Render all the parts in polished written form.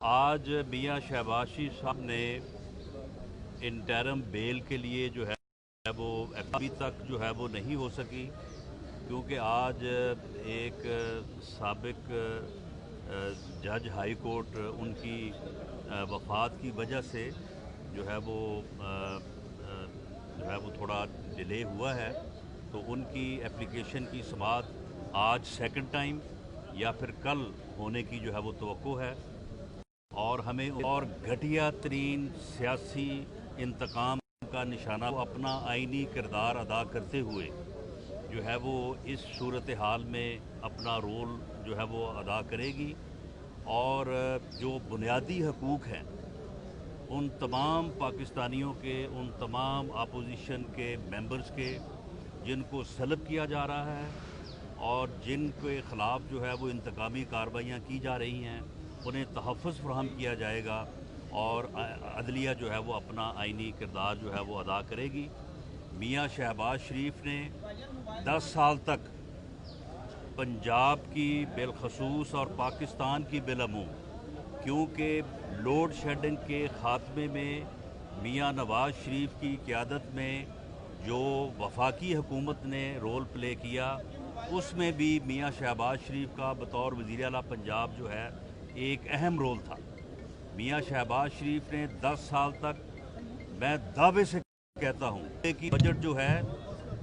आज मियां शहबाज शरीफ साहब ने इंटरम बेल के लिए जो है वो अभी तक जो है वो नहीं हो सकी, क्योंकि आज एक साबिक जज हाई कोर्ट उनकी वफ़ात की वजह से जो है वो थोड़ा डिले हुआ है। तो उनकी एप्लीकेशन की समाअत आज सेकंड टाइम या फिर कल होने की जो है वो तवक्को है, और हमें और घटिया तरीन सियासी इंतकाम का निशाना वो अपना आइनी किरदार अदा करते हुए जो है वो इस सूरत हाल में अपना रोल जो है वो अदा करेगी। और जो बुनियादी हकूक़ हैं उन तमाम पाकिस्तानियों के, उन तमाम अपोजिशन के मेंबर्स के जिनको सलब किया जा रहा है और जिनके ख़िलाफ़ जो है वो इंतकामी कार्रवाइयाँ की जा रही हैं, उन्हें तहफ़्फ़ुज़ फ़राहम किया जाएगा और अदलिया जो है वो अपना आइनी किरदार जो है वो अदा करेगी। मियां शहबाज शरीफ ने 10 साल तक पंजाब की बिलखसूस और पाकिस्तान की बिलअमूम, क्योंकि लोड शेडिंग के ख़ात्मे में मियां नवाज़ शरीफ की क़यादत में जो वफाकी हुकूमत ने रोल प्ले किया, उसमें भी मियां शहबाज शरीफ का बतौर वज़ीर आला पंजाब जो है एक अहम रोल था। मियां शहबाज शरीफ ने 10 साल तक, मैं दावे से कहता हूँ कि बजट जो है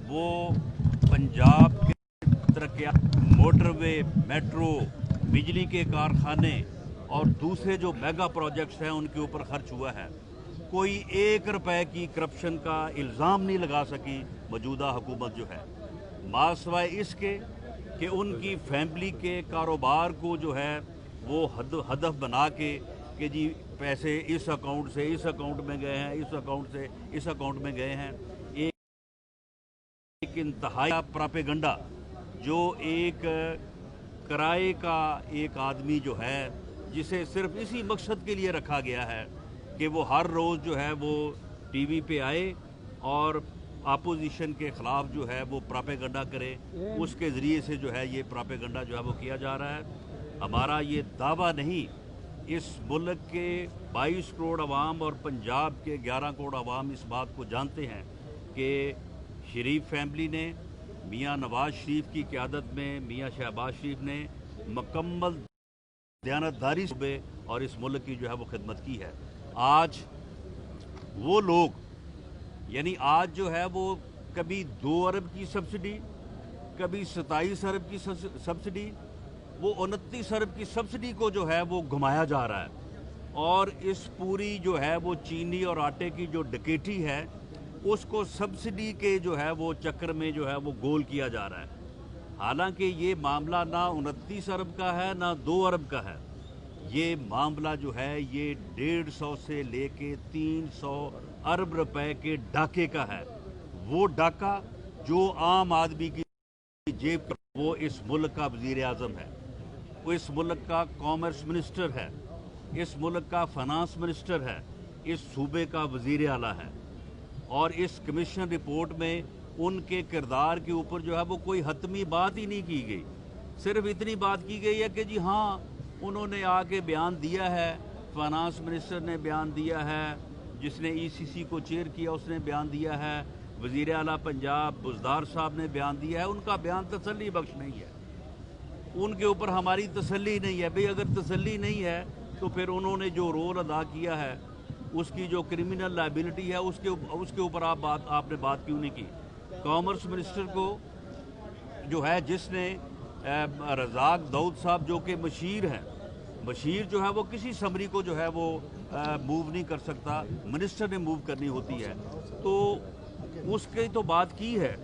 वो पंजाब के तरक्यात, मोटरवे, मेट्रो, बिजली के कारखाने और दूसरे जो मेगा प्रोजेक्ट्स हैं उनके ऊपर खर्च हुआ है। कोई 1 रुपए की करप्शन का इल्ज़ाम नहीं लगा सकी मौजूदा हुकूमत जो है, मासवाए इसके कि उनकी फैमिली के कारोबार को जो है वो हदफ बना के कि जी पैसे इस अकाउंट से इस अकाउंट में गए हैं, इस अकाउंट से इस अकाउंट में गए हैं। एक इंतहाई प्रोपेगेंडा जो एक किराए का एक आदमी जो है जिसे सिर्फ इसी मकसद के लिए रखा गया है कि वो हर रोज़ जो है वो टीवी पे आए और अपोजिशन के ख़िलाफ़ जो है वो प्रोपेगेंडा करे, उसके ज़रिए से जो है ये प्रोपेगेंडा जो है वो किया जा रहा है। हमारा ये दावा नहीं, इस मुल्क के 22 करोड़ अवाम और पंजाब के 11 करोड़ अवाम इस बात को जानते हैं कि शरीफ फैमिली ने मियां नवाज़ शरीफ की क़यादत में मियां शहबाज शरीफ ने मुकम्मल दयानतदारी से और इस मुल्क की जो है वो खिदमत की है। आज वो लोग, यानी आज जो है वो कभी 2 अरब की सब्सिडी, कभी 27 अरब की सब्सिडी, वो 29 अरब की सब्सिडी को जो है वो घुमाया जा रहा है। और इस पूरी जो है वो चीनी और आटे की जो डकैती है उसको सब्सिडी के जो है वो चक्कर में जो है वो गोल किया जा रहा है। हालांकि ये मामला ना 29 अरब का है ना 2 अरब का है, ये मामला जो है ये 150 से लेके 300 अरब रुपए के डाके का है। वो डाका जो आम आदमी की जेब पर, वो इस मुल्क का वज़ीर आज़म है, वो इस मुल्क का कॉमर्स मिनिस्टर है, इस मुल्क का फाइनेंस मिनिस्टर है, इस सूबे का वज़ीर आला है। और इस कमीशन रिपोर्ट में उनके किरदार के ऊपर जो है वो कोई हतमी बात ही नहीं की गई। सिर्फ इतनी बात की गई है कि जी हाँ, उन्होंने आके बयान दिया है, फाइनेंस मिनिस्टर ने बयान दिया है, जिसने ईसीसी को चेयर किया उसने बयान दिया है, वज़ीर आला पंजाब बुज़दार साहब ने बयान दिया है। उनका बयान तसल्ली बख्श नहीं है, उनके ऊपर हमारी तसल्ली नहीं है। भाई अगर तसल्ली नहीं है तो फिर उन्होंने जो रोल अदा किया है उसकी जो क्रिमिनल लायबिलिटी है उसके ऊपर आपने बात क्यों नहीं की। कॉमर्स मिनिस्टर को जो है, जिसने रज़ाक दाऊद साहब जो कि मशीर हैं, मशीर जो है वो किसी समरी को जो है वो मूव नहीं कर सकता, मिनिस्टर ने मूव करनी होती है, तो उसकी तो बात की है,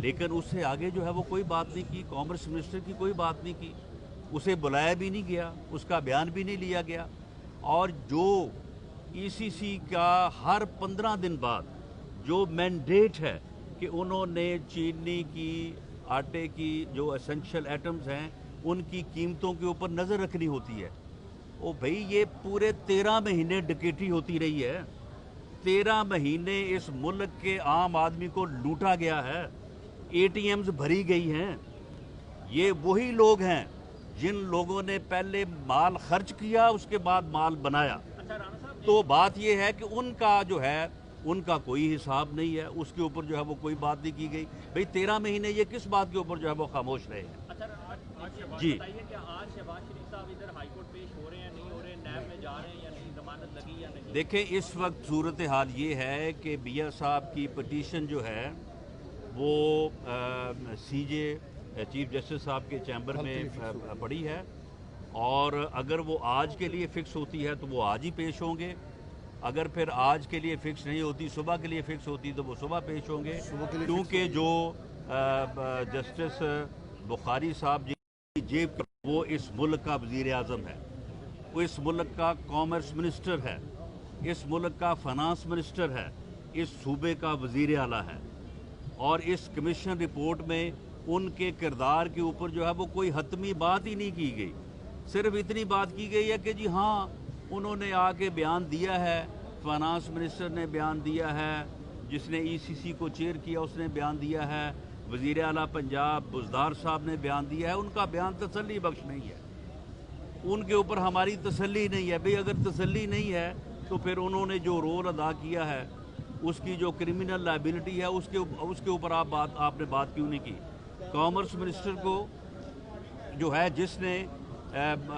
लेकिन उससे आगे जो है वो कोई बात नहीं की। कॉमर्स मिनिस्टर की कोई बात नहीं की, उसे बुलाया भी नहीं गया, उसका बयान भी नहीं लिया गया। और जो ईसीसी का हर 15 दिन बाद जो मैंडेट है कि उन्होंने चीनी की, आटे की जो एसेंशियल आइटम्स हैं उनकी कीमतों के ऊपर नज़र रखनी होती है। ओ भाई, ये पूरे 13 महीने डकैती होती रही है, 13 महीने इस मुल्क के आम आदमी को लूटा गया है, एटीएम्स भरी गई हैं। ये वही लोग हैं جن لوگوں نے پہلے مال خرچ کیا اس کے بعد مال بنایا، تو بات یہ ہے کہ ان کا جو ہے ان کا کوئی حساب نہیں ہے، اس کے اوپر جو ہے وہ کوئی بات نہیں کی گئی۔ بھئی 13 مہینے یہ کس بات کے اوپر جو ہے وہ خاموش رہے ہیں؟ جی بتائیے کہ آج شہباز شریف صاحب ادھر ہائی کورٹ پیش ہو رہے ہیں نہیں ہو رہے، نیب میں جا رہے ہیں یا نہیں، ضمانت لگی یا نہیں؟ دیکھیں اس وقت صورتحال یہ ہے کہ میاں صاحب کی پٹیشن جو ہے وہ سی جے چیف جسٹس صاحب کے چیمبر میں پڑی ہے، اور اگر وہ آج کے لیے فکس ہوتی ہے تو وہ آج ہی پیش ہوں گے، اگر پھر آج کے لیے فکس نہیں ہوتی، صبح کے لیے فکس ہوتی تو وہ صبح پیش ہوں گے، کیونکہ جو جسٹس بخاری صاحب جی جیب وہ اس ملک کا وزیر اعظم ہے، وہ اس ملک کا کامرس منسٹر ہے، اس ملک کا فنانس منسٹر ہے، اس صوبے کا وزیر اعلیٰ ہے، اور اس کمیشن رپورٹ میں ان کے کردار کے اوپر جو ہے وہ کوئی حتمی بات ہی نہیں کی گئی، صرف اتنی بات کی گئی ہے کہ جی ہاں انہوں نے آ کے بیان دیا ہے، فنانس منسٹر نے بیان دیا ہے، جس نے ای سی سی کو چیئر کیا اس نے بیان دیا ہے، وزیر اعلیٰ پنجاب بزدار صاحب نے بیان دیا ہے، ان کا بیان تسلی بخش نہیں ہے، ان کے اوپر ہماری تسلی نہیں ہے۔ بھئی اگر تسلی نہیں ہے تو پھر انہوں نے جو رول ادا کیا ہے، اس کی جو کرمنل لائبلٹی ہے اس کے اوپر آپ نے بات کیوں نہیں کی؟ کامرس منسٹر کو جو ہے جس نے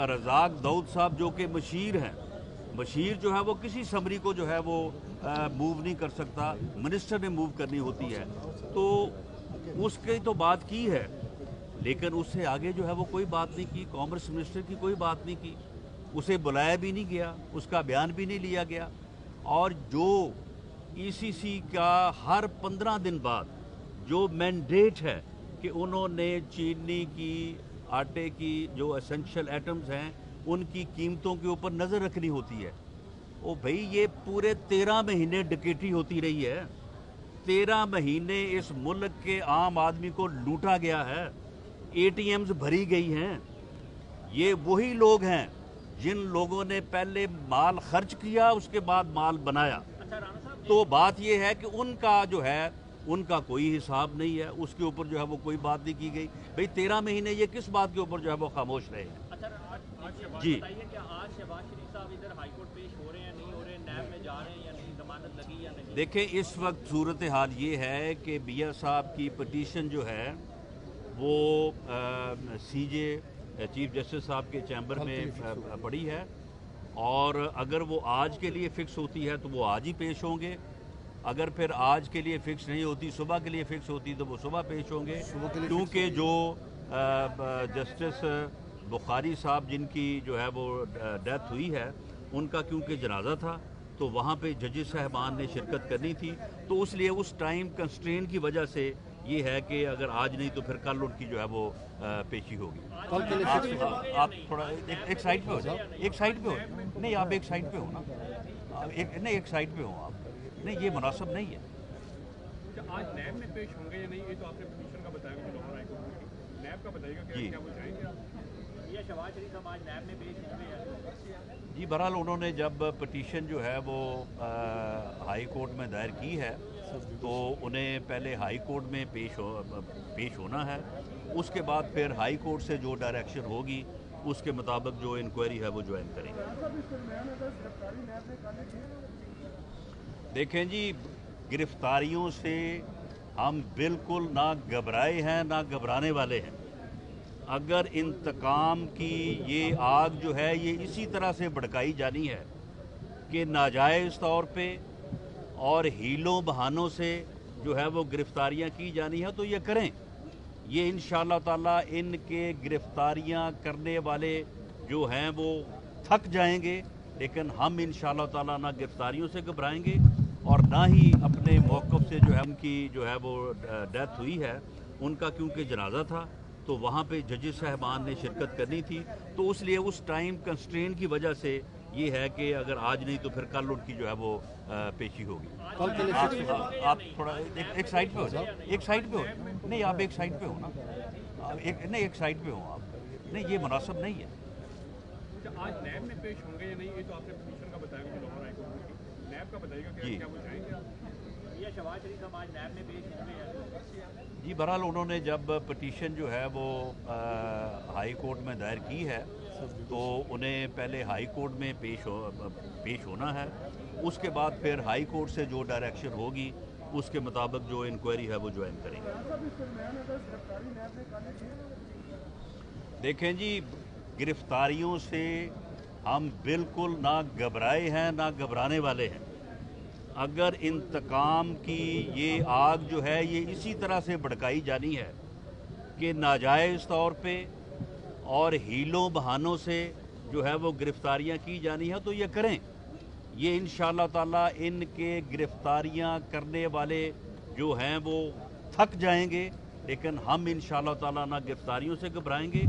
رزاق داؤد صاحب جو کہ مشیر ہیں، مشیر جو ہے وہ کسی سمری کو جو ہے وہ موو نہیں کر سکتا، منسٹر نے موو کرنی ہوتی ہے، تو اس کی تو بات کی ہے، لیکن اس سے آگے جو ہے وہ کوئی بات نہیں کی، کامرس منسٹر کی کوئی بات نہیں کی، اسے بلایا بھی نہیں گیا، اس کا بیان بھی نہیں لیا گیا، اور جو ای سی سی کا ہر 15 دن بعد جو مینڈیٹ ہے کہ انہوں نے چینی کی، آٹے کی جو اسینشل ایٹمز ہیں ان کی قیمتوں کے اوپر نظر رکھنی ہوتی ہے، او بھئی یہ پورے 13 مہینے ڈکیٹی ہوتی رہی ہے، 13 مہینے اس ملک کے عام آدمی کو لوٹا گیا ہے، اے ٹی ایمز بھری گئی ہیں، یہ وہی لوگ ہیں جن لوگوں نے پہلے مال خرچ کیا اس کے بعد مال بنایا، تو بات یہ ہے کہ ان کا جو ہے ان کا کوئی حساب نہیں ہے، اس کے اوپر جو ہے وہ کوئی بات نہیں کی گئی۔ بھئی 13 مہینے یہ کس بات کے اوپر جو ہے وہ خاموش رہے ہیں؟ جی بتائیے کہ آج شہباز شریف صاحب ادھر ہائی کورٹ پیش ہو رہے ہیں نہیں ہو رہے، نیب میں جا رہے ہیں یا نہیں، ضمانت لگی یا نہیں؟ دیکھیں اس وقت صورتحال یہ ہے کہ میاں صاحب کی پٹیشن جو ہے وہ سی جے چیف جسٹس صاحب کے چیمبر میں پڑی ہے، اور اگر وہ آج کے لیے فکس ہوتی ہے تو وہ آج ہی پیش ہوں گے، اگر پھر آج کے لیے فکس نہیں ہوتی، صبح کے لیے فکس ہوتی تو وہ صبح پیش ہوں گے، کیونکہ جو جسٹس بخاری صاحب جن کی جو ہے وہ ڈیتھ ہوئی ہے، ان کا کیونکہ جنازہ تھا تو وہاں پہ ججز صاحبان نے شرکت کرنی تھی، تو اس لیے اس ٹائم کنسٹرین کی وجہ سے یہ ہے کہ اگر آج نہیں تو پھر کل ان کی جو ہے وہ پیشی ہوگی۔ آپ تھوڑا ایک سائڈ پہ ہو جاؤ، ایک سائڈ پہ ہو، نہیں آپ ایک سائڈ پہ ہو نا، نہیں ایک سائڈ پہ ہو آپ، نہیں یہ مناسب نہیں ہے۔ آج نیب میں پیش ہوں گے یا نہیں، یہ تو آپ نے پٹیشن کا بتایا کہ لاہور ہائی کورٹ کی، نیب کا بتائیے گا کیا وہ جائیں گے؟ یہ شہباز شریف صاحب آج نیب میں پیش ہوں گے یا نہیں؟ جی بہرحال انہوں نے جب پٹیشن جو ہے وہ ہائی کورٹ میں دائر کی ہے تو انہیں پہلے ہائی کورٹ میں پیش ہونا ہے، اس کے بعد پھر ہائی کورٹ سے جو ڈائریکشن ہوگی اس کے مطابق جو انکوائری ہے وہ جوائن کریں گے۔ دیکھیں جی گرفتاریوں سے ہم بالکل نہ گھبرائے ہیں نہ گھبرانے والے ہیں، اگر انتقام کی یہ آگ جو ہے یہ اسی طرح سے بھڑکائی جانی ہے کہ ناجائز طور پہ اور ہیلوں بہانوں سے جو ہے وہ گرفتاریاں کی جانی ہے تو یہ کریں، یہ انشاءاللہ تعالیٰ ان کے گرفتاریاں کرنے والے جو ہیں وہ تھک جائیں گے، لیکن ہم انشاءاللہ تعالیٰ نہ گرفتاریوں سے گھبرائیں گے اور نہ ہی اپنے موقف سے جو ہے ان کی جو ہے وہ ڈیتھ ہوئی ہے ان کا کیونکہ جنازہ تھا تو وہاں پہ ججز صاحبان نے شرکت کرنی تھی، تو اس لیے اس ٹائم کنسٹرین کی وجہ سے یہ ہے کہ اگر آج نہیں تو پھر کل ان کی جو ہے وہ پیشی ہوگی۔ آپ تھوڑا ایک سائڈ پہ ہو جاؤ، ایک سائڈ پہ ہو، نہیں آپ ایک سائڈ پہ ہو نا، نہیں ایک سائڈ پہ ہو آپ، نہیں یہ مناسب نہیں ہے۔ آج نیب میں پیش ہوں گے یا نہیں، یہ تو آپ نے پٹیشن کا بتایا کہ لاہور ہائی کورٹ کی، नैब का बताइएगा जी। क्या वो चाहेंगे आप? ये शहबाज शरीफ साहब आज नैब में पेश होंगे या नहीं? जी बहरहाल उन्होंने जब पिटीशन जो है वो हाई कोर्ट में दायर की है तो उन्हें पहले हाई कोर्ट में पेश होना है, उसके बाद फिर हाई कोर्ट से जो डायरेक्शन होगी उसके मुताबिक जो इंक्वायरी है वो ज्वाइन करेंगे। देखें जी, गिरफ्तारियों से हम बिल्कुल ना घबराए हैं ना घबराने वाले हैं। अगर इंतकाम की ये आग जो है ये इसी तरह से भड़काई जानी है कि नाजायज़ तौर पे और हीलों बहानों से जो है वो गिरफ्तारियां की जानी है तो ये करें। ये इंशाअल्लाह ताला इनके गिरफ्तारियां करने वाले जो हैं वो थक जाएंगे, लेकिन हम इंशाअल्लाह ताला ना गिरफ्तारियों से घबराएंगे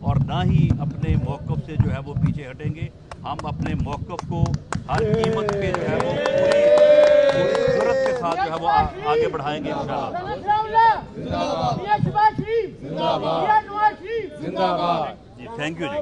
और ना ही अपने मौक़िफ़ से जो है वो पीछे हटेंगे। हम अपने मौक़िफ़ को हर कीमत पे जो है वो पूरी ज़रूरत के साथ जो है वो आगे बढ़ाएंगे इंशाअल्लाह। जी थैंक यू जी।